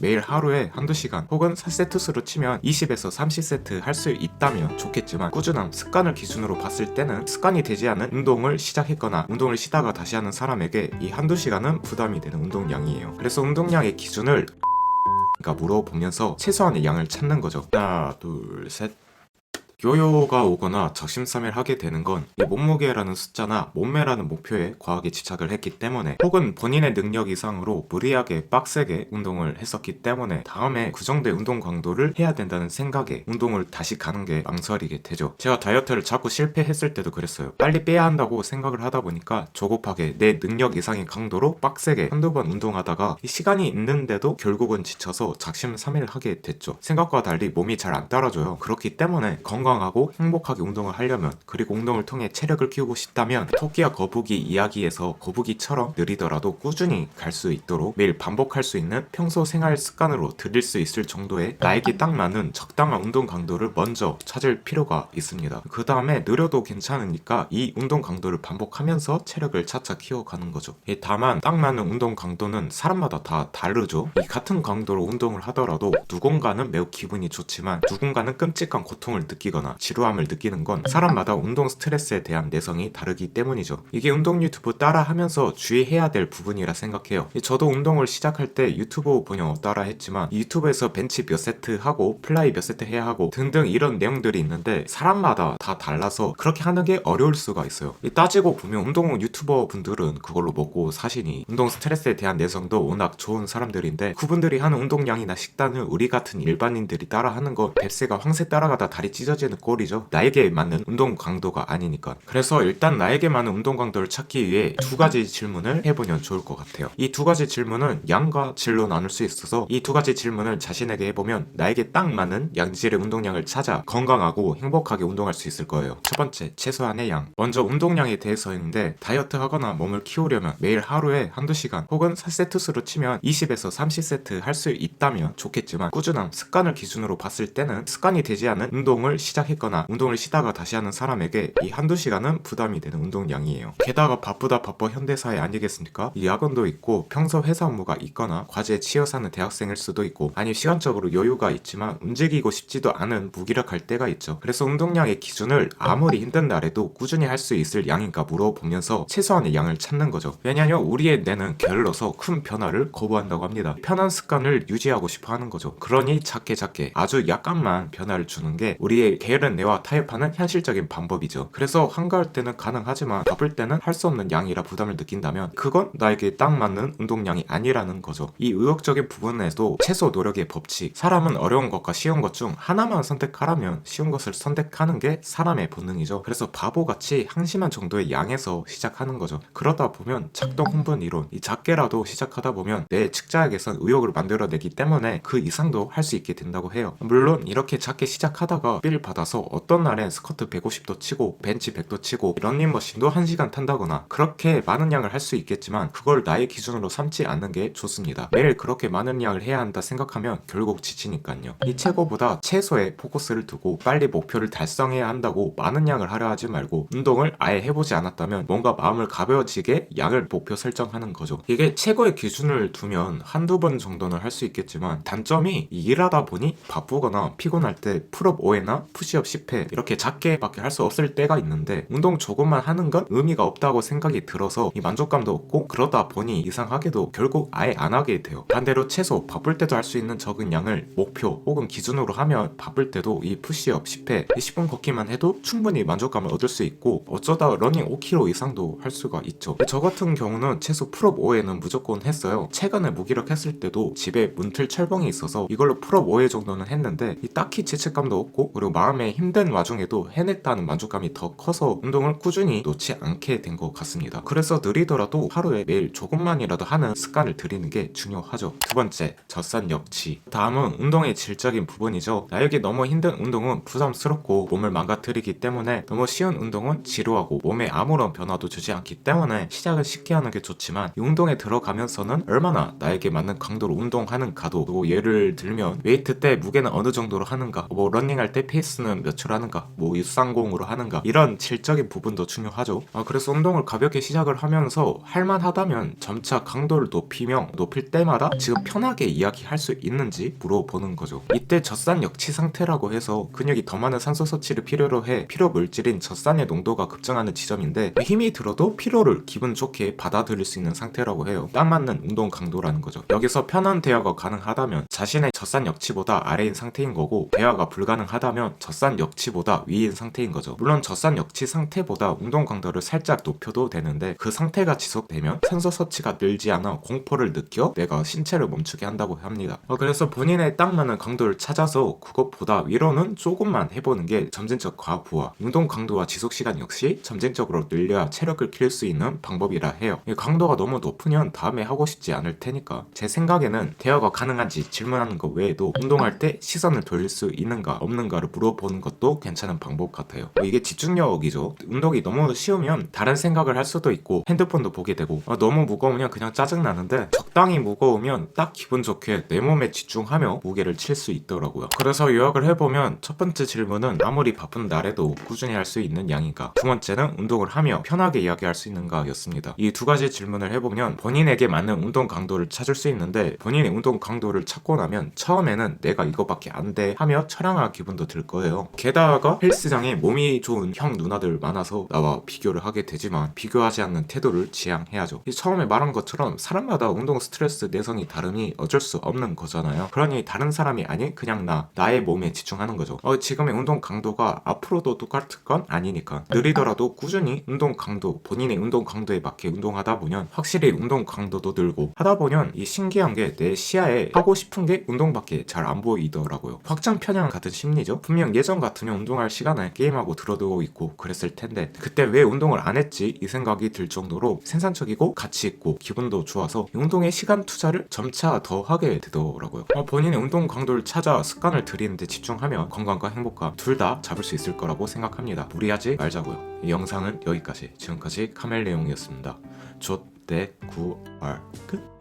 매일 하루에 한두 시간 혹은 4세트 수로 치면 20에서 30세트 할 수 있다면 좋겠지만 꾸준함, 습관을 기준으로 봤을 때는 습관이 되지 않은 운동을 시작했거나 운동을 쉬다가 다시 하는 사람에게 이 한두 시간은 부담이 되는 운동량이에요. 그래서 운동량의 기준을 물어보면서 최소한의 양을 찾는 거죠. 하나, 둘, 셋. 요요가 오거나 작심삼일하게 되는 건 이 몸무게라는 숫자나 몸매라는 목표에 과하게 집착을 했기 때문에, 혹은 본인의 능력 이상으로 무리하게 빡세게 운동을 했었기 때문에 다음에 그 정도의 운동 강도를 해야 된다는 생각에 운동을 다시 가는 게 망설이게 되죠. 제가 다이어트를 자꾸 실패했을 때도 그랬어요. 빨리 빼야 한다고 생각을 하다 보니까 조급하게 내 능력 이상의 강도로 빡세게 한두 번 운동하다가 이 시간이 있는데도 결국은 지쳐서 작심삼일하게 됐죠. 생각과 달리 몸이 잘 안 따라줘요. 그렇기 때문에 건강하고 행복하게 운동을 하려면, 그리고 운동을 통해 체력을 키우고 싶다면 토끼와 거북이 이야기에서 거북이처럼 느리더라도 꾸준히 갈 수 있도록 매일 반복할 수 있는 평소 생활 습관으로 들일 수 있을 정도의 나에게 딱 맞는 적당한 운동 강도를 먼저 찾을 필요가 있습니다. 그 다음에 느려도 괜찮으니까 이 운동 강도를 반복하면서 체력을 차차 키워가는 거죠. 다만 딱 맞는 운동 강도는 사람마다 다 다르죠. 이 같은 강도로 운동을 하더라도 누군가는 매우 기분이 좋지만 누군가는 끔찍한 고통을 느끼거나 지루함을 느끼는 건 사람마다 운동 스트레스에 대한 내성이 다르기 때문이죠. 이게 운동 유튜브 따라 하면서 주의해야 될 부분이라 생각해요. 저도 운동을 시작할 때 유튜브 보며 따라 했지만 유튜브에서 벤치 몇 세트 하고 플라이 몇 세트 해야 하고 등등 이런 내용들이 있는데 사람마다 다 달라서 그렇게 하는 게 어려울 수가 있어요. 따지고 보면 운동 유튜버 분들은 그걸로 먹고 사시니 운동 스트레스에 대한 내성도 워낙 좋은 사람들인데, 그분들이 하는 운동량이나 식단을 우리 같은 일반인들이 따라 하는 건 뱁새가 황새 따라가다 다리 찢어지는 꼴이죠. 나에게 맞는 운동 강도가 아니니까. 그래서 일단 나에게 맞는 운동 강도를 찾기 위해 두 가지 질문을 해보면 좋을 것 같아요. 이 두 가지 질문은 양과 질로 나눌 수 있어서 이 두 가지 질문을 자신에게 해보면 나에게 딱 맞는 양질의 운동량을 찾아 건강하고 행복하게 운동할 수 있을 거예요. 첫 번째, 최소한의 양. 먼저 운동량에 대해서인데, 다이어트 하거나 몸을 키우려면 매일 하루에 한두 시간 혹은 4세트 수로 치면 20에서 30세트 할 수 있다면 좋겠지만 꾸준함, 습관을 기준으로 봤을 때는 습관이 되지 않은 운동을 시작했거나 운동을 쉬다가 다시 하는 사람에게 이 한두 시간은 부담이 되는 운동량이에요. 게다가 바쁘다 바빠 현대사회 아니겠습니까? 이 야근도 있고 평소 회사 업무가 있거나 과제에 치여 사는 대학생일 수도 있고, 아니 시간적으로 여유가 있지만 움직이고 싶지도 않은 무기력할 때가 있죠. 그래서 운동량의 기준을 아무리 힘든 날에도 꾸준히 할 수 있을 양인가 물어보면서 최소한의 양을 찾는 거죠. 왜냐하면 우리의 뇌는 게을러서 큰 변화를 거부한다고 합니다. 편한 습관을 유지하고 싶어 하는 거죠. 그러니 작게 아주 약간만 변화를 주는 게 우리의 게으른 뇌와 타협하는 현실적인 방법이죠. 그래서 한가할 때는 가능하지만 바쁠 때는 할 수 없는 양이라 부담을 느낀다면 그건 나에게 딱 맞는 운동량이 아니라는 거죠. 이 의욕적인 부분에도 최소 노력의 법칙, 사람은 어려운 것과 쉬운 것 중 하나만 선택하라면 쉬운 것을 선택하는 게 사람의 본능이죠. 그래서 바보같이 한심한 정도의 양에서 시작하는 거죠. 그러다 보면 작동 흥분 이론, 이 작게라도 시작하다 보면 내 측자에게선 의욕을 만들어내기 때문에 그 이상도 할 수 있게 된다고 해요. 물론 이렇게 작게 시작하다가 삘 받아서 어떤 날엔 스쿼트 150도 치고 벤치 100도 치고 런닝머신도 1시간 탄다거나 그렇게 많은 양을 할 수 있겠지만 그걸 나의 기준으로 삼지 않는 게 좋습니다. 매일 그렇게 많은 양을 해야 한다 생각하면 결국 지치니까요. 이 최고보다 최소에 포커스를 두고 빨리 목표를 달성해야 한다고 많은 양을 하려 하지 말고 운동을 아예 해보지 않았다면 뭔가 마음을 가벼워지게 양을 목표 설정하는 거죠. 이게 최고의 기준을 두면 한두 번 정도는 할 수 있겠지만 단점이 일하다 보니 바쁘거나 피곤할 때 풀업 5회나 푸시업 10회 이렇게 작게밖에 할 수 없을 때가 있는데, 운동 조금만 하는 건 의미가 없다고 생각이 들어서 이 만족감도 없고 그러다 보니 이상하게도 결국 아예 안 하게 돼요. 반대로 최소 바쁠 때도 할 수 있는 적은 양을 목표 혹은 기준으로 하면 바쁠 때도 이 푸시업 10회 10분 걷기만 해도 충분히 만족감을 얻을 수 있고 어쩌다 러닝 5km 이상도 할 수가 있죠. 저 같은 경우는 최소 풀업 5회는 무조건 했어요. 최근에 무기력했을 때도 집에 문틀 철봉이 있어서 이걸로 풀업 5회 정도는 했는데 딱히 죄책감도 없고 그리고 마음에 힘든 와중에도 해냈다는 만족감이 더 커서 운동을 꾸준히 놓지 않게 된 것 같습니다. 그래서 느리더라도 하루에 매일 조금만이라도 하는 습관을 들이는 게 중요하죠. 두 번째, 젖산 역치. 다음은 운동의 질적인 부분이죠. 나에게 너무 힘든 운동은 부담스럽고 몸을 망가뜨리기 때문에 너무 쉬운 운동은 지루하고 몸에 아무런 변화도 주지 않기 때문에 시작은 쉽게 하는 게 좋지만 이 운동에 들어가면서는 얼마나 나에게 맞는 강도로 운동하는가도, 뭐 예를 들면 웨이트 때 무게는 어느 정도로 하는가, 뭐 러닝할 때 페이스 헬스는 몇초 하는가, 뭐 유산공으로 하는가, 이런 질적인 부분도 중요하죠. 그래서 운동을 가볍게 시작을 하면서 할만하다면 점차 강도를 높일 때마다 지금 편하게 이야기할 수 있는지 물어보는 거죠. 이때 젖산 역치 상태라고 해서 근육이 더 많은 산소 섭취를 필요로 해 피로 물질인 젖산의 농도가 급증하는 지점인데, 힘이 들어도 피로를 기분 좋게 받아들일 수 있는 상태라고 해요. 딱 맞는 운동 강도라는 거죠. 여기서 편한 대화가 가능하다면 자신의 젖산 역치보다 아래인 상태인 거고, 대화가 불가능하다면 젖산 역치보다 위인 상태인 거죠. 물론 젖산 역치 상태보다 운동 강도를 살짝 높여도 되는데, 그 상태가 지속되면 산소 섭취가 늘지 않아 공포를 느껴 내가 신체를 멈추게 한다고 합니다. 그래서 본인의 딱 맞는 강도를 찾아서 그것보다 위로는 조금만 해보는 게 점진적 과부하, 운동 강도와 지속 시간 역시 점진적으로 늘려야 체력을 키울 수 있는 방법이라 해요. 강도가 너무 높으면 다음에 하고 싶지 않을 테니까, 제 생각에는 대화가 가능한지 질문하는 것 외에도 운동할 때 시선을 돌릴 수 있는가 없는가를 물어보는 것도 괜찮은 방법 같아요. 이게 집중력이죠. 운동이 너무 쉬우면 다른 생각을 할 수도 있고 핸드폰도 보게 되고, 너무 무거우면 그냥 짜증나는데 적당히 무거우면 딱 기분 좋게 내 몸에 집중하며 무게를 칠 수 있더라고요. 그래서 요약을 해보면, 첫 번째 질문은 아무리 바쁜 날에도 꾸준히 할 수 있는 양인가, 두 번째는 운동을 하며 편하게 이야기할 수 있는가 였습니다. 이 두 가지 질문을 해보면 본인에게 맞는 운동 강도를 찾을 수 있는데, 본인의 운동 강도를 찾고 나면 처음에는 내가 이거밖에 안 돼 하며 처량한 기분도 들 거예요. 게다가 헬스장에 몸이 좋은 형 누나들 많아서 나와 비교를 하게 되지만, 비교하지 않는 태도를 지향해야죠. 처음에 말한 것처럼 사람마다 운동 스트레스 내성이 다르니 어쩔 수 없는 거잖아요. 그러니 다른 사람이 아닌 그냥 나의 몸에 집중하는 거죠. 지금의 운동 강도가 앞으로도 똑같을 건 아니니까 느리더라도 꾸준히 운동 강도, 본인의 운동 강도에 맞게 운동하다 보면 확실히 운동 강도도 늘고, 하다 보면 이 신기한 게 내 시야에 하고 싶은 게 운동밖에 잘 안 보이더라고요. 확장 편향 같은 심리죠. 분명 예전 같으면 운동할 시간에 게임하고 들어두고 있고 그랬을 텐데, 그때 왜 운동을 안 했지 이 생각이 들 정도로 생산적이고 가치 있고 기분도 좋아서 운동의 시간 투자를 점차 더 하게 되더라고요. 본인의 운동 강도를 찾아 습관을 들이는데 집중하면 건강과 행복감 둘 다 잡을 수 있을 거라고 생각합니다. 무리하지 말자고요. 이 영상은 여기까지. 지금까지 카멜레용이었습니다. 좆대 9R 끝.